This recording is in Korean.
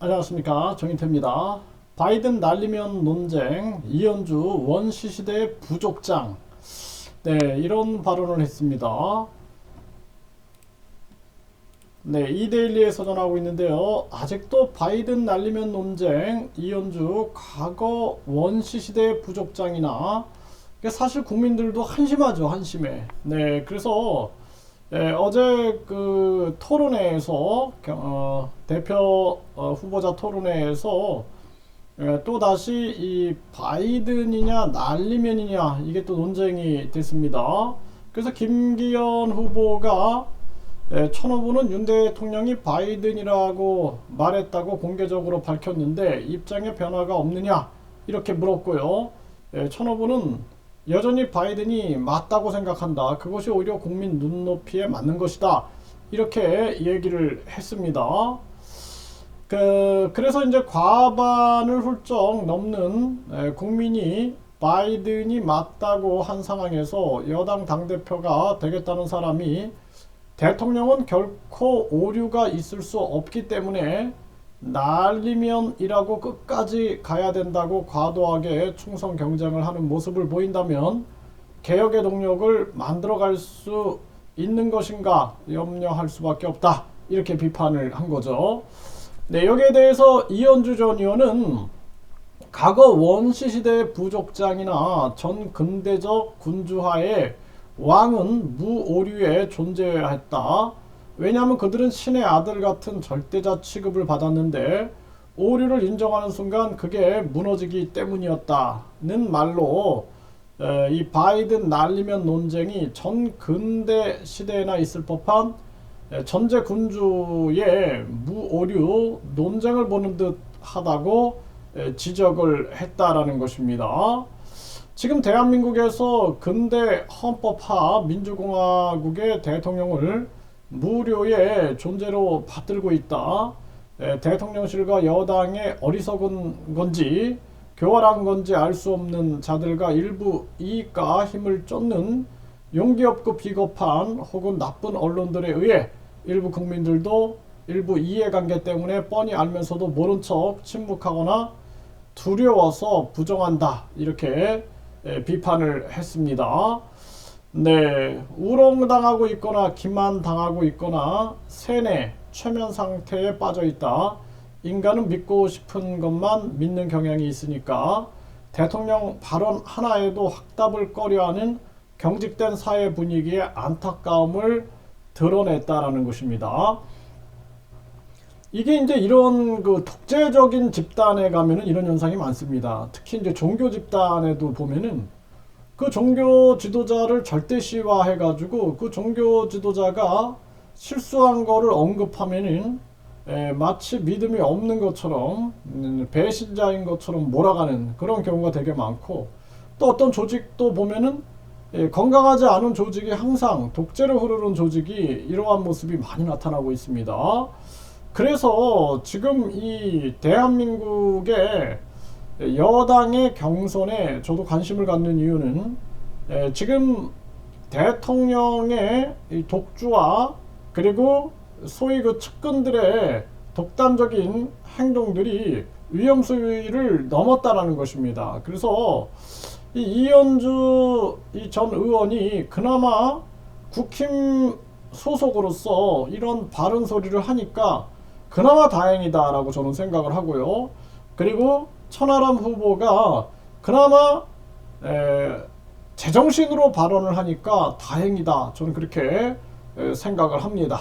안녕하십니까, 정인태입니다. 바이든 날리면 논쟁, 이현주 원시시대 부족장. 네, 이런 발언을 했습니다. 네, 이데일리에서 전하고 있는데요. 아직도 바이든 날리면 논쟁, 이현주 과거 원시시대 부족장이나, 이게 사실 국민들도 한심하죠, 한심해. 네, 그래서 어제 그 토론회에서 대표 후보자 토론회에서 또 다시 이 바이든이냐 날리면이냐 이게 또 논쟁이 됐습니다. 그래서 김기현 후보가 천 후보는 윤 대통령이 바이든이라고 말했다고 공개적으로 밝혔는데 입장에 변화가 없느냐 이렇게 물었고요. 천 후보는 여전히 바이든이 맞다고 생각한다. 그것이 오히려 국민 눈높이에 맞는 것이다. 이렇게 얘기를 했습니다. 그래서 이제 과반을 훌쩍 넘는 국민이 바이든이 맞다고 한 상황에서 여당 당대표가 되겠다는 사람이 대통령은 결코 오류가 있을 수 없기 때문에 날리면이라고 끝까지 가야 된다고 과도하게 충성 경쟁을 하는 모습을 보인다면 개혁의 동력을 만들어갈 수 있는 것인가 염려할 수밖에 없다. 이렇게 비판을 한 거죠. 네, 여기에 대해서 이현주 전 의원은 과거 원시시대 부족장이나 전 근대적 군주하에 왕은 무오류에 존재했다. 왜냐하면 그들은 신의 아들 같은 절대자 취급을 받았는데 오류를 인정하는 순간 그게 무너지기 때문이었다는 말로 이 바이든 날리면 논쟁이 전 근대 시대에나 있을 법한 전제 군주의 무오류 논쟁을 보는 듯 하다고 지적을 했다라는 것입니다. 지금 대한민국에서 근대 헌법화 민주공화국의 대통령을 무료의 존재로 받들고 있다. 대통령실과 여당의 어리석은 건지 교활한 건지 알 수 없는 자들과 일부 이익과 힘을 쫓는 용기 없고 비겁한 혹은 나쁜 언론들에 의해 일부 국민들도 일부 이해관계 때문에 뻔히 알면서도 모른 척 침묵하거나 두려워서 부정한다. 이렇게 비판을 했습니다. 네, 우롱당하고 있거나 기만당하고 있거나 세뇌, 최면 상태에 빠져 있다. 인간은 믿고 싶은 것만 믿는 경향이 있으니까 대통령 발언 하나에도 확답을 꺼려하는 경직된 사회 분위기에 안타까움을 드러냈다라는 것입니다. 이게 이제 이런 그 독재적인 집단에 가면은 이런 현상이 많습니다. 특히 이제 종교 집단에도 보면은 그 종교 지도자를 절대시화해가지고 그 종교 지도자가 실수한 거를 언급하면은 마치 믿음이 없는 것처럼 배신자인 것처럼 몰아가는 그런 경우가 되게 많고 또 어떤 조직도 보면은 건강하지 않은 조직이 항상 독재로 흐르는 조직이 이러한 모습이 많이 나타나고 있습니다. 그래서 지금 이 대한민국의 여당의 경선에 저도 관심을 갖는 이유는 지금 대통령의 이 독주와 그리고 소위 그 측근들의 독단적인 행동들이 위험수위를 넘었다라는 것입니다. 그래서 이 이현주 전 의원이 그나마 국힘 소속으로서 이런 바른 소리를 하니까 그나마 다행이다라고 저는 생각을 하고요. 그리고 천하람 후보가 그나마 제정신으로 발언을 하니까 다행이다. 저는 그렇게 생각을 합니다.